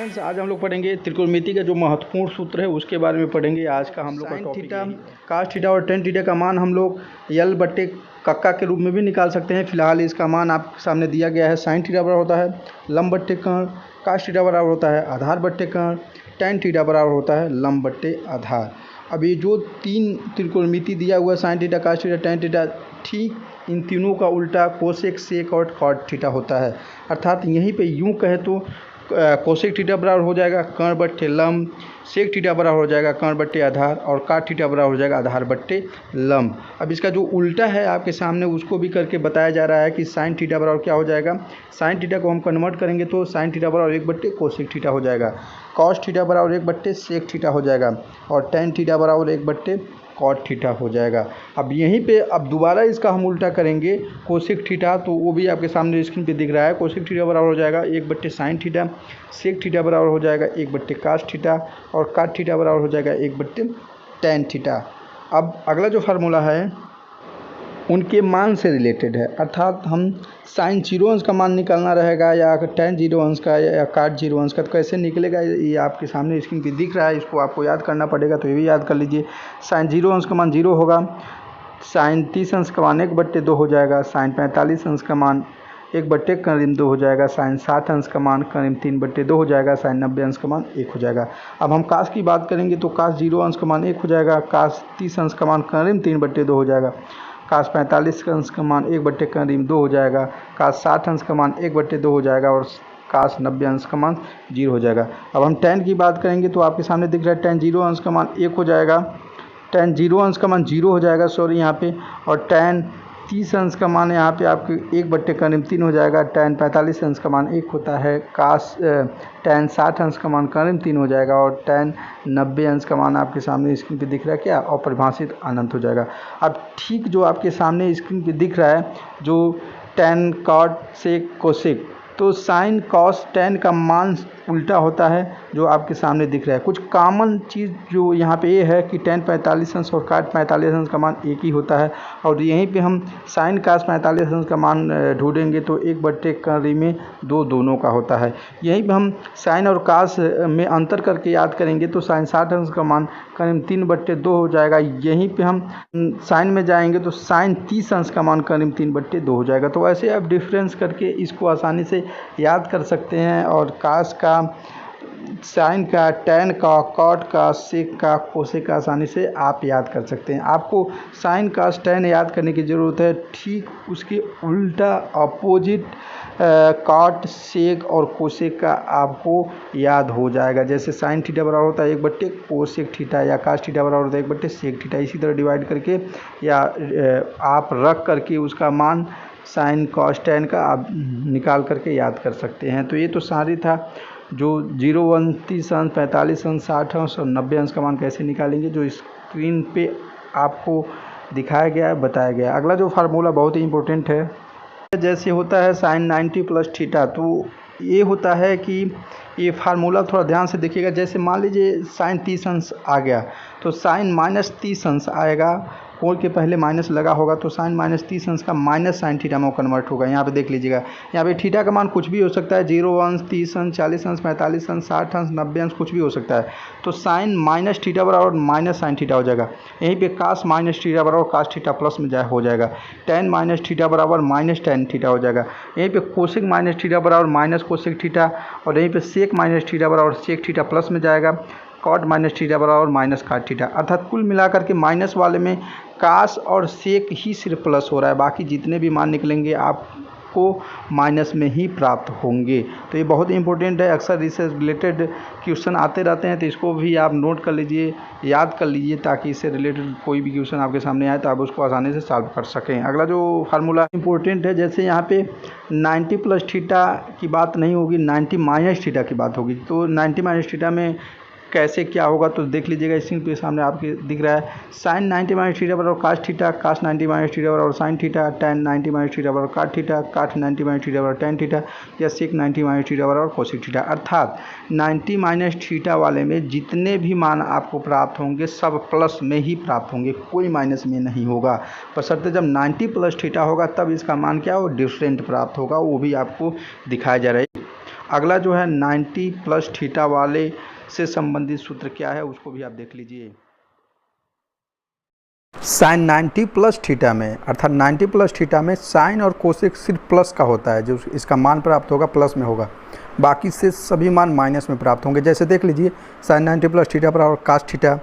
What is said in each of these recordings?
Friends, आज हम लोग पढ़ेंगे त्रिकोणमिति का जो महत्वपूर्ण सूत्र है उसके बारे में पढ़ेंगे। आज का हम लोग का टॉपिक थीटा, कास थीटा और टेन थीटा का मान हम लोग यल बट्टे कक्का के रूप में भी निकाल सकते हैं। फिलहाल इसका मान आपके सामने दिया गया है। साइन थीटा बराबर होता है लंब बट्टे कर्ण, कास थीटा बराबर होता है आधार बट्टे कर्ण, टेन थीटा बराबर होता है लंब बट्टे आधार। अब ये जो तीन त्रिकोणमिति दिया हुआ है sine theta, cos theta, tan theta, ठीक इन तीनों का उल्टा कोसेक, सेक और कॉट थीटा होता है। अर्थात यहीं पे यूं कहे तो कोसेक थीटा बराबर हो जाएगा कर्ण बट्टे लंब, सेक थीटा बराबर हो जाएगा कर्ण बट्टे आधार और काट थीटा बराबर हो जाएगा आधार बट्टे लंब। अब इसका जो उल्टा है आपके सामने उसको भी करके बताया जा रहा है कि साइन थीटा बराबर क्या हो जाएगा। साइन थीटा को हम कन्वर्ट करेंगे तो साइन थीटा बराबर 1 बट्टे कोसेक थीटा हो जाएगा, कॉस थीटा बराबर 1 बट्टे सेक थीटा हो जाएगा और टेन थीटा बराबर 1 बट्टे कॉट थीटा हो जाएगा। अब यहीं पे अब दोबारा इसका हम उल्टा करेंगे कोसेक थीटा, तो वो भी आपके सामने स्क्रीन पे दिख रहा है। कोसेक थीटा बराबर हो जाएगा 1 बट्टे साइन थीटा, सेक थीटा बराबर हो जाएगा 1 बट्टे कास थीटा और काट थीटा बराबर हो जाएगा 1 बट्टे टेन थीटा। अब अगला जो फार्मूला है उनके मान से रिलेटेड है, अर्थात हम साइन 0 अंश का मान निकालना रहेगा या टेन 0 अंश का या काट 0 अंश का, तो कैसे निकलेगा ये आपके सामने स्क्रीन पे दिख रहा है। इसको आपको याद करना पड़ेगा, तो ये भी याद कर लीजिए। साइन 0 अंश का मान 0 होगा, साइन 30 अंश का मान 1 बट्टे 2 हो जाएगा, साइन 45 अंश का मान 1 बट्टे करीब 2 हो जाएगा, साइन 60 अंश का मान करीब 3 बट्टे 2 हो जाएगा, साइन 90 अंश का मान 1 हो जाएगा। अब हम कास की बात करेंगे तो कास 0 अंश का मान 1 हो जाएगा, कास 30 अंश का मान करीब 3 बट्टे 2 हो जाएगा, कास 45 अंश का मान 1 बट्टे करीब 2 हो जाएगा, कास 60 अंश का मान 1 बट्टे 2 हो जाएगा और कास 90 अंश का मान 0 हो जाएगा। अब हम टेन की बात करेंगे तो आपके सामने दिख रहा है टेन 0 अंश का मान 1 हो जाएगा, टेन 0 अंश का मान 0 हो जाएगा सॉरी यहाँ पे, और टेन 30 अंश का मान यहाँ पे आपके 1 बट्टे करीब 3 हो जाएगा, टेन 45 अंश का मान 1 होता है, कास टेन 60 अंश का मान करीब 3 हो जाएगा और टेन 90 अंश का मान आपके सामने स्क्रीन पे दिख रहा है क्या, अपरिभाषित अनंत हो जाएगा। अब ठीक जो आपके सामने स्क्रीन पे दिख रहा है जो टेन कॉट सेक कोसेक, तो साइन कॉस टेन का मान उल्टा होता है जो आपके सामने दिख रहा है। कुछ कॉमन चीज़ जो यहाँ पे ये है कि टेन 45 अंश और काट 45 अंश का मान एक ही होता है, और यहीं पे हम साइन कास 45 अंश का मान ढूंढेंगे तो 1 बट्टे करीब में 2 दोनों का होता है। यहीं पे हम साइन और कास में अंतर करके याद करेंगे तो साइन 60 अंश का मान करीब 3 बट्टे 2 हो जाएगा। यहीं पे हम साइन में जाएंगे तो साइन 30 अंश का मान करीब 3 बट्टे 2 हो जाएगा। तो ऐसे आप डिफरेंस करके इसको आसानी से याद कर सकते हैं, और कास का, साइन का, टेन का, कॉट का, सेक का, कोसेक का आसानी से आप याद कर सकते हैं। आपको साइन कास टेन याद करने की ज़रूरत है, ठीक उसके उल्टा अपोजिट कॉट सेक और कोसेक का आपको याद हो जाएगा। जैसे साइन थीटा बराबर होता है 1 बट्टे कोसेक थीटा या कास थीटा बराबर होता है 1 बट्टे सेक थीटा, इसी तरह डिवाइड करके या आप रख करके उसका मान साइन कॉस टेन का आप निकाल करके याद कर सकते हैं। तो ये तो सारी था जो 0 अंश, 30 अंश, 45 अंश, 60 अंश और 90 अंश का मान कैसे निकालेंगे जो स्क्रीन पे आपको दिखाया गया है, बताया गया है। अगला जो फार्मूला बहुत ही इंपॉर्टेंट है, जैसे होता है साइन 90 प्लस थीटा, तो ये होता है कि ये फार्मूला थोड़ा ध्यान से देखिएगा। जैसे मान लीजिए साइन 30 अंश आ गया तो साइन माइनस 30 अंश आएगा, कोण के पहले माइनस लगा होगा तो साइन माइनस 30 अंश का माइनस साइन थीटा में कन्वर्ट होगा। यहाँ पे देख लीजिएगा, यहाँ पे थीटा का मान कुछ भी हो सकता है, 0 अंश, 30 अंश, 40 अंश, 45 अंश, 60 अंश, 90 अंश, कुछ भी हो सकता है। तो साइन माइनस थीटा बराबर माइनस साइन थीटा हो जाएगा। यहीं पे कास माइनस थीटा बराबर कास थीटा प्लस में हो जाएगा, टेन माइनस थीटा बराबर माइनस टेन थीटा हो जाएगा। यहीं पे कोसेक माइनस थीटा बराबर माइनस कोसेक थीटा, और यहीं पे सेक माइनस थीटा बराबर सेक थीटा प्लस में जाएगा, कॉट माइनस थीटा बराबर माइनस काट थीटा। अर्थात कुल मिलाकर के माइनस वाले में कास और सेक ही सिर्फ प्लस हो रहा है, बाकी जितने भी मान निकलेंगे आपको माइनस में ही प्राप्त होंगे। तो ये बहुत इंपॉर्टेंट है, अक्सर इससे रिलेटेड क्वेश्चन आते रहते हैं, तो इसको भी आप नोट कर लीजिए, याद कर लीजिए, ताकि इससे रिलेटेड कोई भी क्वेश्चन आपके सामने आए तो आप उसको आसानी से सॉल्व कर सकें। अगला जो फार्मूला इंपॉर्टेंट है, जैसे यहाँ पे 90 प्लस थीटा की बात नहीं होगी, 90 माइनस थीटा की बात होगी। तो 90 माइनस थीटा में कैसे क्या होगा तो देख लीजिएगा, स्क्रीन पे सामने आपके दिख रहा है साइन 90 माइनस थीटा बराबर कास थीटा, कास 90 माइनस थीटा बराबर sine theta, ten 90 minus theta बराबर काट थीटा, काट 90 माइनस थीटा बराबर टेन थीटा, या सेक 90 माइनस थीटा बराबर कोसेक थीटा। अर्थात 90 माइनस थीटा वाले में जितने भी मान आपको प्राप्त होंगे सब प्लस में ही प्राप्त होंगे, कोई माइनस में नहीं होगा। बशर्ते जब 90 प्लस थीटा होगा तब इसका मान क्या हो, डिफरेंट प्राप्त होगा, वो भी आपको दिखाया जा रहा है। अगला जो है 90 प्लस थीटा वाले से संबंधित सूत्र क्या है उसको भी आप देख लीजिए। साइन 90 प्लस थीटा में अर्थात 90 प्लस थीटा में साइन और कोसेक सिर्फ प्लस का होता है, जो इसका मान प्राप्त होगा प्लस में होगा, बाकी से सभी मान माइनस में प्राप्त होंगे। जैसे देख लीजिए साइन 90 प्लस थीटा बराबर कास थीटा,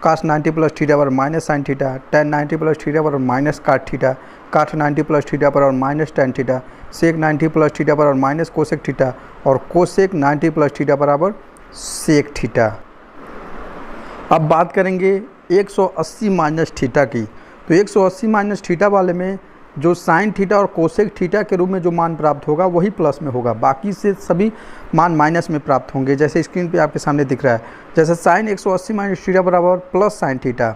कास 90 प्लस थीटा बराबर minus sine theta, ten 90 plus theta बराबर माइनस काट थीटा, काट 90 प्लस थीटा बराबर माइनस टेन थीटा, सेक 90 प्लस थीटा बराबर माइनस कोसेक थीटा और कोसेक 90 प्लस थीटा बराबर सेक थीटा। अब बात करेंगे 180 माइनस थीटा की। तो 180 माइनस थीटा वाले में जो साइन थीटा और कोसेक थीटा के रूप में जो मान प्राप्त होगा वही प्लस में होगा, बाकी से सभी मान माइनस में प्राप्त होंगे। जैसे स्क्रीन पे आपके सामने दिख रहा है, जैसे साइन 180 माइनस थीटा बराबर plus sine theta,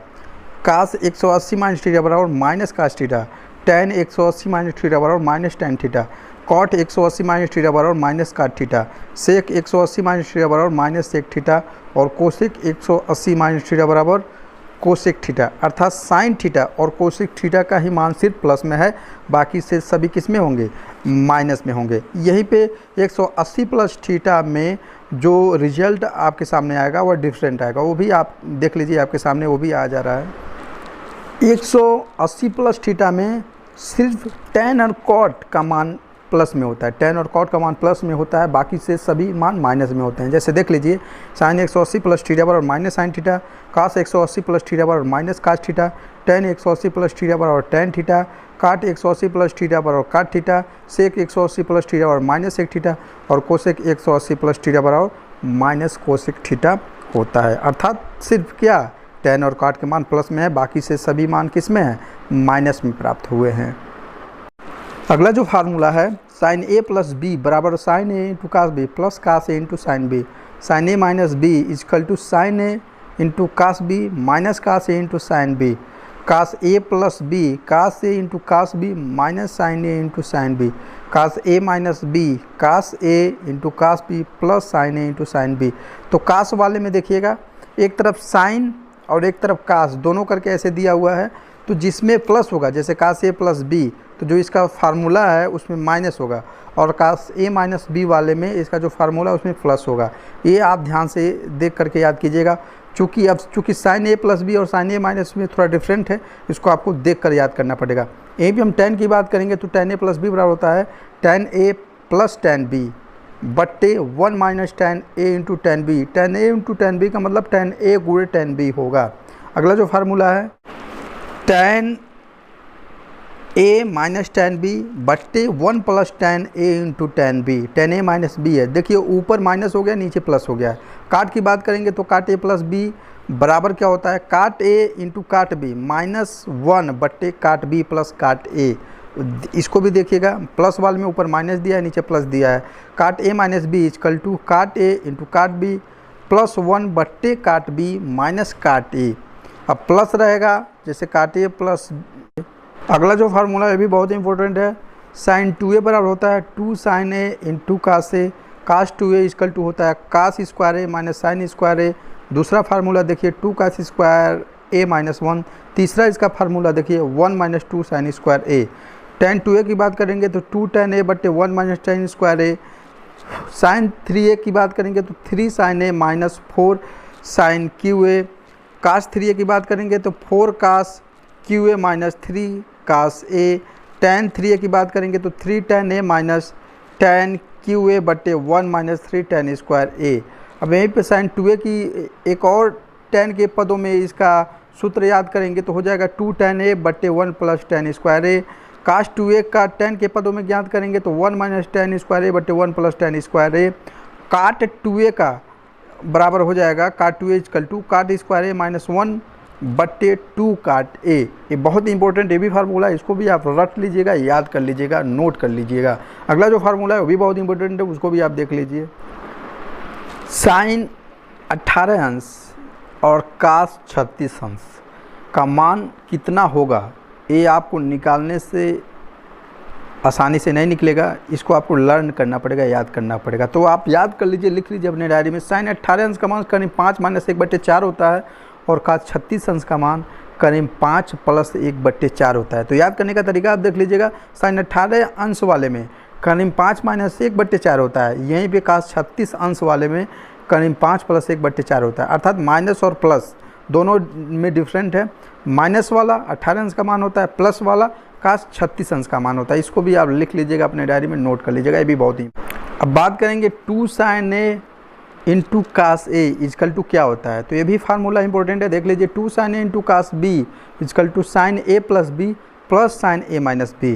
cos 180 minus theta बराबर minus cos theta, tan 180 minus theta बराबर minus tan theta, cot 180 minus theta बराबर minus cot theta, sec 180 minus theta बराबर माइनस सेक थीटा और कोसेक 180 माइनस थीटा बराबर cosec theta. अर्थात sine theta और cosec theta का ही मान सिर्फ प्लस में है, बाकी से सभी किस में होंगे, माइनस में होंगे। यहीं पे 180 प्लस थीटा में जो रिजल्ट आपके सामने आएगा वह डिफरेंट आएगा, वो भी आप देख लीजिए, आपके सामने वो भी आ जा रहा है। 180 प्लस थीटा में सिर्फ टेन और कॉट का मान प्लस में होता है, टेन और कॉट का मान प्लस में होता है, बाकी से सभी मान माइनस में होते हैं। जैसे देख लीजिए साइन 180 प्लस थीटा बराबर minus sine theta, cos 180 plus theta बराबर minus cos theta, tan 180 plus theta बराबर tan theta, cot 180 plus theta बराबर cot theta, sec 180 plus theta बराबर माइनस सेक थीटा और कोसेक 180 प्लस थीटा बराबर minus cosec theta होता है। अर्थात सिर्फ क्या, टेन और काट के मान प्लस में है, बाकी से सभी मान किस में है, माइनस में प्राप्त हुए हैं। अगला जो फार्मूला है साइन ए प्लस बी बराबर sine A into cos B plus cos A into sine B, sine A minus B is equal to sine A into cos B minus cos A into sine B, cos A plus B cos A into cos B minus sine A into sine B, cos A minus B cos A into cos B plus sine A into sine B. तो cos वाले में देखिएगा एक तरफ sign और एक तरफ कास दोनों करके ऐसे दिया हुआ है, तो जिसमें प्लस होगा जैसे कास ए प्लस बी, तो जो इसका फार्मूला है उसमें माइनस होगा, और कास ए माइनस बी वाले में इसका जो फार्मूला है उसमें प्लस होगा। ये आप ध्यान से देख करके याद कीजिएगा, चूँकि साइन ए प्लस बी और साइन ए माइनस में थोड़ा डिफरेंट है, इसको आपको देख कर याद करना पड़ेगा। यहीं भी हम टेन की बात करेंगे तो टेन ए प्लस बी बराबर होता है टेन ए प्लस टेन बी बट्टे वन माइनस टेन ए इंटू टेन बी, टेन ए इंटू टेन बी का मतलब टेन ए गुणे टेन बी होगा। अगला जो फार्मूला है ten A minus ten B बट्टे one plus ten A into ten B, ten A minus B है, देखिए ऊपर माइनस हो गया नीचे प्लस हो गया है। काट की बात करेंगे तो काट ए प्लस बी बराबर क्या होता है, काट ए इंटू काट बी माइनस वन बट्टे काट बी प्लस काट ए। इसको भी देखिएगा प्लस वाले में ऊपर माइनस दिया है नीचे प्लस दिया है, काट ए minus B is equal to cot A into काट बी प्लस वन बट्टे काट बी माइनस काट ए। अब प्लस रहेगा जैसे काट ए प्लस। अगला जो फार्मूला है भी बहुत इंपॉर्टेंट है, साइन 2a बराबर होता है two sine A into cos A, cos 2a is equal to होता है cos square A minus sine square A. दूसरा फार्मूला देखिए two cos square A minus one, तीसरा इसका फार्मूला देखिए one minus two sine square A. Tan 2a की बात करेंगे तो टू टेन ए बट्टे one minus tan square A. Sine 3a की बात करेंगे तो three sine A minus four sine Q A. Cos 3a की बात करेंगे तो four cos cube A minus three cos A. Tan 3a की बात करेंगे तो three tan A minus tan cube A बट्टे one minus three tan square A. अब यहीं पे साइन 2a की एक और टेन के पदों में इसका सूत्र याद करेंगे तो हो जाएगा टू टेन ए बट्टे one plus tan square A. Cos 2a का टेन के पदों में ज्ञात करेंगे तो one minus tan square A बट्टे one plus tan square A. Cot 2a का बराबर हो जाएगा cot 2a is equal to cot square A minus one बट्टे टू काट ए। ये बहुत इंपॉर्टेंट ये भी फार्मूला है, इसको भी आप रट लीजिएगा, याद कर लीजिएगा, नोट कर लीजिएगा। अगला जो फार्मूला है वो भी बहुत इंपॉर्टेंट है, उसको भी आप देख लीजिए। साइन 18 अंश और कास 36 अंश का मान कितना होगा, ये आपको निकालने से आसानी से नहीं निकलेगा, इसको आपको लर्न करना पड़ेगा, याद करना पड़ेगा। तो आप याद कर लीजिए, लिख लीजिए अपने डायरी में। साइन 18 अंश का मान करीब 5 माइनस 1/4 होता है और कास 36 अंश का मान करीब 5 प्लस 1/4 होता है। तो याद करने का तरीका आप देख लीजिएगा। साइन 18 अंश वाले में करीब 5-1/4 होता है। यहीं पे काश 36 अंश वाले में करीब 5 + 1/4 होता है, अर्थात माइनस और प्लस दोनों में डिफरेंट है। माइनस वाला 18 अंश का मान होता है, प्लस वाला काश 36 अंश का मान होता है। इसको भी आप लिख लीजिएगा, अपने डायरी में नोट कर लीजिएगा, ये भी बहुत ही। अब बात करेंगे 2 sin A into cos A is equal to क्या होता है, तो ये भी फार्मूला इंपॉर्टेंट है, देख लीजिए। 2 sin A into cos B is equal to sine A plus B plus sine A minus B.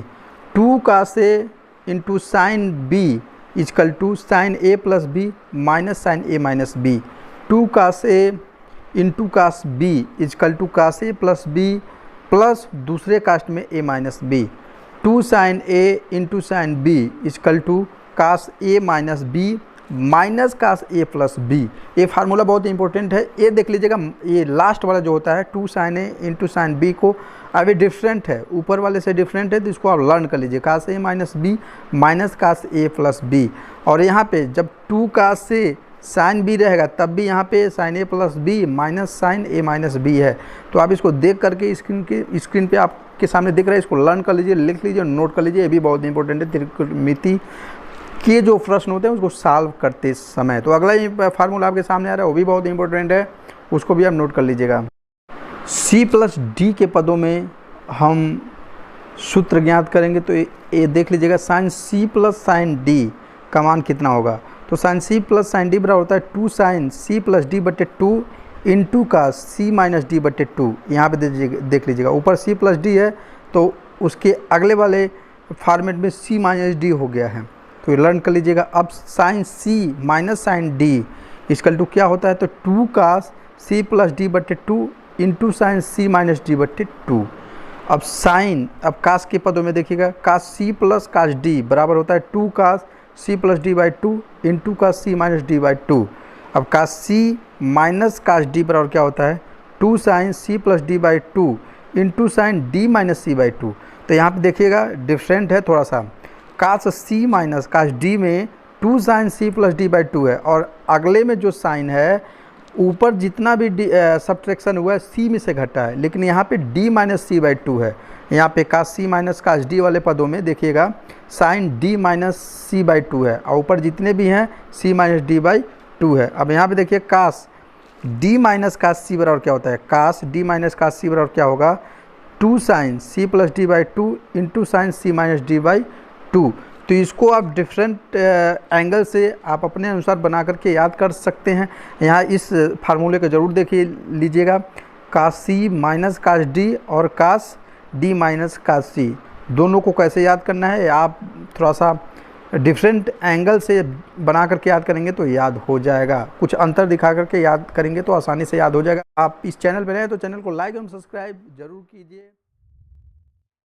2 cos A into sine B is equal to sine A plus B minus sine A minus B. 2 cos A into cos B is equal two cos A plus B plus दूसरे cos में A minus B. 2 sin A into sine B is equal two cos A minus B minus cos A plus B. ये formula बहुत important है, ये देख लीजिएगा। ये last वाला जो होता है 2 sin A into sine B को अभी डिफरेंट है, ऊपर वाले से डिफरेंट है, तो इसको आप लर्न कर लीजिए। कास A minus B minus cos A plus B. और यहाँ पे जब 2 कास ए साइन बी रहेगा तब भी यहाँ पे sign A plus B minus sine A minus B है। तो आप इसको देख करके स्क्रीन पे आपके सामने दिख रहा है, इसको लर्न कर लीजिए, लिख लीजिए, नोट कर लीजिए। ये भी बहुत इंपॉर्टेंट है त्रिकोणमिति के जो प्रश्न होते हैं उसको सॉल्व करते समय। तो अगला ही फार्मूला आपके सामने आ रहा है, वो भी बहुत इंपॉर्टेंट है, उसको भी आप नोट कर लीजिएगा। C + D के पदों में हम सूत्र ज्ञात करेंगे, तो ये देख लीजिएगा। साइन C + साइन D का मान कितना होगा, तो साइन C + साइन D बराबर होता है 2 sin C + D/2 इंटू का C - D/2। यहाँ पे देख लीजिएगा, ऊपर C + D है तो उसके अगले वाले फॉर्मेट में C - D हो गया है, तो ये लर्न कर लीजिएगा। अब sine C - sine D is equal to क्या होता है, तो 2 cos C + D/2 into sine C - D/2। अब साइन, अब कास के पदों में देखिएगा, कास C + कास D बराबर होता है 2 cos C + D/2 into cos C - D/2। अब कास C - कास D बराबर क्या होता है, 2 sin C + D/2 into sign D - C/2। तो यहाँ पे देखिएगा डिफरेंट है थोड़ा सा, कास C - कास D में 2 sin C + D/2 है, और अगले में जो साइन है ऊपर जितना भी सब्ट्रैक्शन हुआ है C में से घटा है, लेकिन यहाँ पे D - C/2 है। यहाँ पे कास C - कास D वाले पदों में देखिएगा साइन D - C/2 है, और ऊपर जितने भी हैं C - D/2 है। अब यहाँ पे देखिए कास D - कास C बराबर क्या होता है, कास D - कास C बराबर क्या होगा, 2 sin C + D/2 into sine C - D/2। तो इसको आप डिफरेंट एंगल से आप अपने अनुसार बना करके याद कर सकते हैं। यहाँ इस फार्मूले को ज़रूर देखिए लीजिएगा, कास C - कास D और कास D - कास C, दोनों को कैसे याद करना है आप थोड़ा सा डिफरेंट एंगल से बना करके याद करेंगे तो याद हो जाएगा। कुछ अंतर दिखा करके याद करेंगे तो आसानी से याद हो जाएगा। आप इस चैनल पर रहें तो चैनल को लाइक एवं सब्सक्राइब जरूर कीजिए।